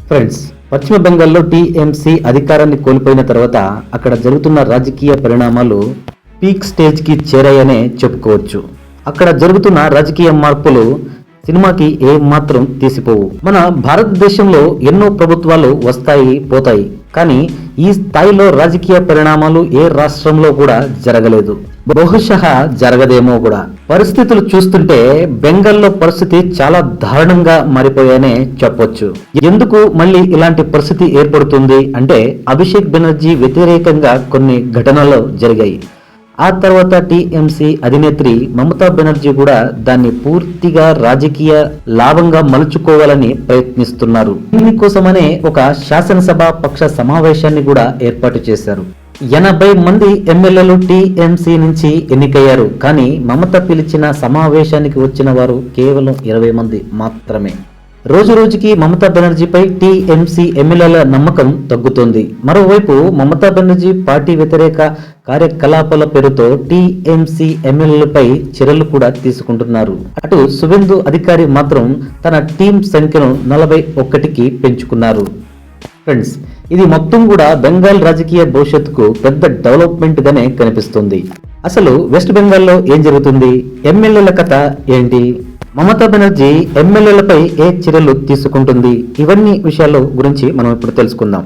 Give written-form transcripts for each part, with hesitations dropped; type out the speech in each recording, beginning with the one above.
Friends, పశ్చిమ బెంగాల్లో TMC అధికారాన్ని కోల్పోయిన తర్వాత అక్కడ జరుగుతున్న రాజకీయ పరిణామాలు పీక్ స్టేజ్కి చేరాయనే చెప్పుకోవచ్చు. అక్కడ జరుగుతున్న రాజకీయ మార్పులు సినిమాకి ఏమాత్రం తీసిపోవు. మన భారతదేశంలో ఎన్నో ప్రభుత్వాలు వస్తాయి పోతాయి, కానీ ఈ స్థాయిలో రాజకీయ పరిణామాలు ఏ రాష్ట్రంలో కూడా జరగలేదు. బహుశः జరగదేమో కూడా. పరిస్థితులు చూస్తుంటే బెంగాల్లో పరిస్థితి చాలా దారుణంగా మారిపోయానే చెప్పొచ్చు. ఎందుకు మళ్ళీ ఇలాంటి పరిస్థితి ఏర్పడుతుంది అంటే అభిషేక్ బెనర్జీ వ్యతిరేకంగా కొన్ని ఘటనలు జరిగాయి. ఆ తర్వాత టీఎంసీ అధినేత్రి మమతా బెనర్జీ కూడా దాన్ని పూర్తిగా రాజకీయ లాభంగా మలుచుకోవాలని ప్రయత్నిస్తున్నారు. దీనికోసమనే ఒక శాసనసభ పక్ష సమావేశాన్ని కూడా ఏర్పాటు చేశారు. 80 మంది ఎమ్మెల్యేలు టీఎంసీ నుంచి ఎన్నికయ్యారు. కానీ మమత పిలిచిన సమావేశానికి వచ్చిన వారు కేవలం 20 మంది మాత్రమే. రోజు రోజుకి మమతా బెనర్జీపై టీఎంసీ ఎమ్మెల్యేల నమ్మకం తగ్గుతోంది. మరోవైపు మమతా బెనర్జీ పార్టీ వ్యతిరేక కార్యకలాపాల పేరుతో టీఎంసీ ఎమ్మెల్యేలపై చర్యలు కూడా తీసుకుంటున్నారు. అటు శువెందు అధికారి మాత్రం తన టీం సంఖ్యను 41కి పెంచుకున్నారు. ఫ్రెండ్స్, ఇది మొత్తం కూడా బెంగాల్ రాజకీయ భవిష్యత్తుకు పెద్ద డెవలప్మెంట్ గానే కనిపిస్తుంది. అసలు వెస్ట్ బెంగాల్లో ఏం జరుగుతుంది? ఎమ్మెల్యేల కథ ఏంటి? మమతా బెనర్జీ ఎమ్మెల్యేలపై ఏ చర్యలు తీసుకుంటుంది? ఇవన్నీ విషయాల గురించి మనం ఇప్పుడు తెలుసుకుందాం.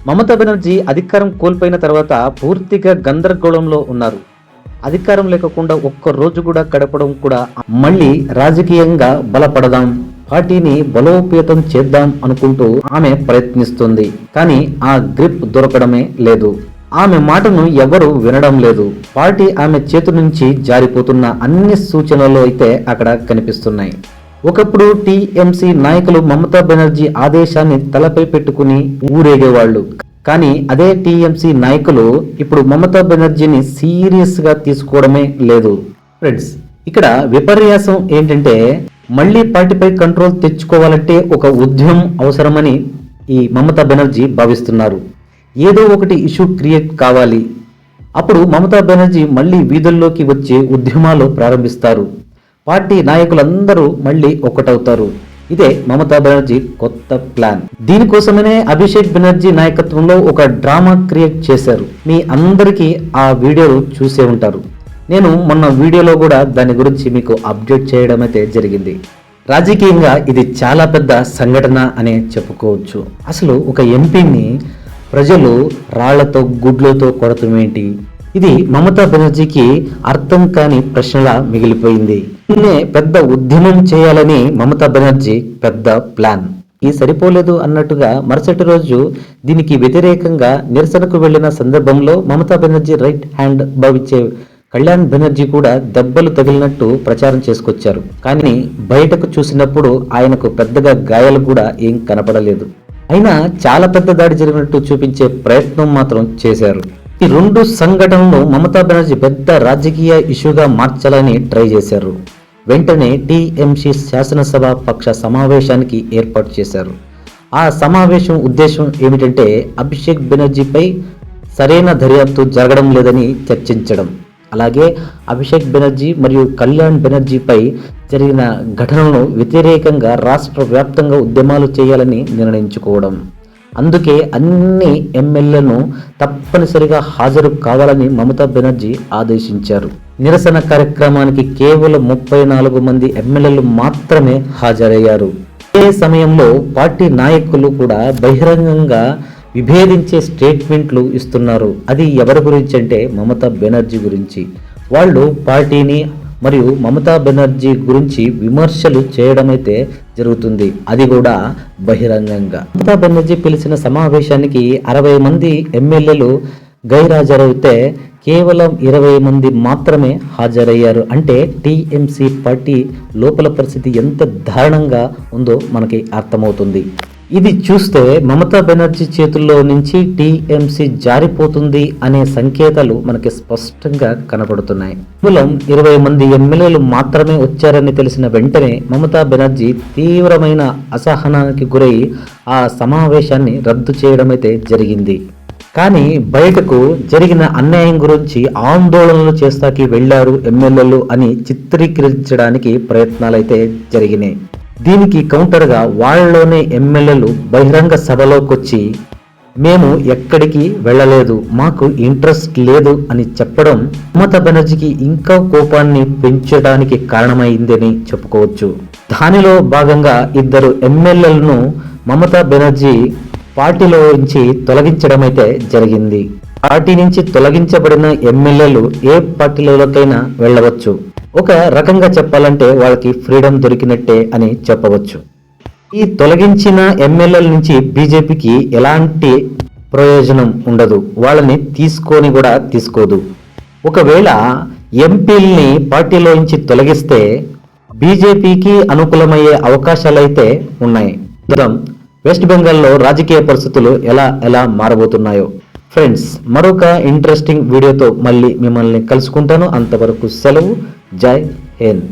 మమతా బెనర్జీ అధికారం కోల్పోయిన తర్వాత పూర్తిగా గందరగోళంలో ఉన్నారు. అధికారం లేకుండా ఒక్క రోజు కూడా గడపడం కూడా మళ్ళీ రాజకీయంగా బలపడదాం, పార్టీని బలోపేతం చేద్దాం అనుకుంటూ ఆమె ప్రయత్నిస్తుంది. కానీ ఆ గ్రిప్ దొరకడమే లేదు. ఆమె మాటను ఎవరు వినడం లేదు. పార్టీ ఆమె చేతి నుంచి జారిపోతున్న అన్ని సూచనలు అయితే అక్కడ కనిపిస్తున్నాయి. ఒకప్పుడు టీఎంసీ నాయకులు మమతా బెనర్జీ ఆదేశాన్ని తలపై పెట్టుకుని ఊరేగేవాళ్లు. కానీ అదే టీఎంసీ నాయకులు ఇప్పుడు మమతా బెనర్జీని సీరియస్ గా తీసుకోవడమే లేదు. ఫ్రెండ్స్, ఇక్కడ విపర్యాసం ఏంటంటే మళ్లీ పార్టీపై కంట్రోల్ తెచ్చుకోవాలంటే ఒక ఉద్యమం అవసరమని ఈ మమతా బెనర్జీ భావిస్తున్నారు. ఏదో ఒకటి ఇష్యూ క్రియేట్ కావాలి. అప్పుడు మమతా బెనర్జీ మళ్లీ వీధుల్లోకి వచ్చి ఉద్యమాలు ప్రారంభిస్తారు. పార్టీ నాయకులందరూ మళ్లీ ఒక్కటవుతారు. ఇదే మమతా బెనర్జీ కొత్త ప్లాన్. దీనికోసమనే అభిషేక్ బెనర్జీ నాయకత్వంలో ఒక డ్రామా క్రియేట్ చేశారు. మీ అందరికీ ఆ వీడియోలు చూసే ఉంటారు. నేను మొన్న వీడియోలో కూడా దాని గురించి మీకు అప్డేట్ చేయడం అయితే జరిగింది. రాజకీయంగా ఇది చాలా పెద్ద సంఘటన అనే చెప్పుకోవచ్చు. అసలు ఒక ఎంపీని ప్రజలు రాళ్లతో గుడ్లతో కొడతామేంటి? ఇది మమతా బెనర్జీకి అర్థం కాని ప్రశ్నలా మిగిలిపోయింది. దీన్నే పెద్ద ఉద్యమం చేయాలని మమతా బెనర్జీ పెద్ద ప్లాన్. ఈ సరిపోలేదు అన్నట్టుగా మరుసటి రోజు దీనికి వ్యతిరేకంగా నిరసనకు వెళ్లిన సందర్భంలో మమతా బెనర్జీ రైట్ హ్యాండ్ భావించే కళ్యాణ్ బెనర్జీ కూడా దెబ్బలు తగిలినట్టు ప్రచారం చేసుకొచ్చారు. కానీ బయటకు చూసినప్పుడు ఆయనకు పెద్దగా గాయాలు కూడా ఏం కనపడలేదు. అయినా చాలా పెద్ద దాడి జరిగినట్టు చూపించే ప్రయత్నం మాత్రం చేశారు. ఈ రెండు సంఘటనలను మమతా బెనర్జీ పెద్ద రాజకీయ ఇష్యూగా మార్చాలని ట్రై చేశారు. వెంటనే టీఎంసీ శాసనసభ పక్ష సమావేశానికి ఏర్పాటు చేశారు. ఆ సమావేశం ఉద్దేశం ఏమిటంటే అభిషేక్ బెనర్జీపై సరైన దర్యాప్తు జరగడం లేదని చర్చించడం, అలాగే అభిషేక్ బెనర్జీ మరియు కళ్యాణ్ బెనర్జీపై జరిగిన ఘటనలను వ్యతిరేకంగా రాష్ట్ర వ్యాప్తంగా ఉద్యమాలు చేయాలని నిర్ణయించుకోవడం. అందుకే అన్ని ఎమ్మెల్యేలను తప్పనిసరిగా హాజరు కావాలని మమతా బెనర్జీ ఆదేశించారు. నిరసన కార్యక్రమానికి కేవలం 34 మంది ఎమ్మెల్యేలు మాత్రమే హాజరయ్యారు. ఏ సమయంలో పార్టీ నాయకులు కూడా బహిరంగంగా విభేదించే స్టేట్మెంట్లు ఇస్తున్నారు. అది ఎవరి గురించి అంటే మమతా బెనర్జీ గురించి. వాళ్ళు పార్టీని మరియు మమతా బెనర్జీ గురించి విమర్శలు చేయడమైతే జరుగుతుంది, అది కూడా బహిరంగంగా. మమతా బెనర్జీ పిలిచిన సమావేశానికి 60 మంది ఎమ్మెల్యేలు గైరాజరైతే కేవలం 20 మంది మాత్రమే హాజరయ్యారు. అంటే టీఎంసీ పార్టీ లోపల పరిస్థితి ఎంత దారుణంగా ఉందో మనకి అర్థమవుతుంది. ఇది చూస్తే మమతా బెనర్జీ చేతుల్లో నుంచి టీఎంసీ జారిపోతుంది అనే సంకేతాలు మనకి స్పష్టంగా కనబడుతున్నాయి. కేవలం 20 మంది ఎమ్మెల్యేలు మాత్రమే వచ్చారని తెలిసిన వెంటనే మమతా బెనర్జీ తీవ్రమైన అసహనానికి గురై ఆ సమావేశాన్ని రద్దు చేయడం అయితే జరిగింది. కానీ బయటకు జరిగిన అన్యాయం గురించి ఆందోళనలు చేస్తాకి వెళ్లారు ఎమ్మెల్యేలు అని చిత్రీకరించడానికి ప్రయత్నాలైతే జరిగినాయి. దీనికి కౌంటర్గా వాళ్ళలోనే ఎమ్మెల్యేలు బహిరంగ సభలోకొచ్చి మేము ఎక్కడికి వెళ్ళలేదు, మాకు ఇంట్రెస్ట్ లేదు అని చెప్పడం మమతా బెనర్జీకి ఇంకా కోపాన్ని పెంచడానికి కారణమైందని చెప్పుకోవచ్చు. దానిలో భాగంగా ఇద్దరు ఎమ్మెల్యేలను మమతా బెనర్జీ పార్టీలో నుంచి తొలగించడం అయితే జరిగింది. పార్టీ నుంచి తొలగించబడిన ఎమ్మెల్యేలు ఏ పార్టీలోకైనా వెళ్ళవచ్చు. ఒక రకంగా చెప్పాలంటే వాళ్ళకి ఫ్రీడమ్ దొరికినట్టే అని చెప్పవచ్చు. ఈ తొలగించిన ఎమ్మెల్యేల నుంచి బీజేపీకి ఎలాంటి ప్రయోజనం ఉండదు, వాళ్ళని తీసుకొని కూడా తీసుకోదు. ఒకవేళ ఎంపీల్ని పార్టీలో నుంచి తొలగిస్తే బీజేపీకి అనుకూలమయ్యే అవకాశాలైతే ఉన్నాయి. వెస్ట్ బెంగాల్లో రాజకీయ పరిస్థితులు ఎలా మారబోతున్నాయో. ఫ్రెండ్స్, మరొక ఇంట్రెస్టింగ్ వీడియోతో మళ్ళీ మిమ్మల్ని కలుసుకుంటాను. అంతవరకు సెలవు. జై హింద్.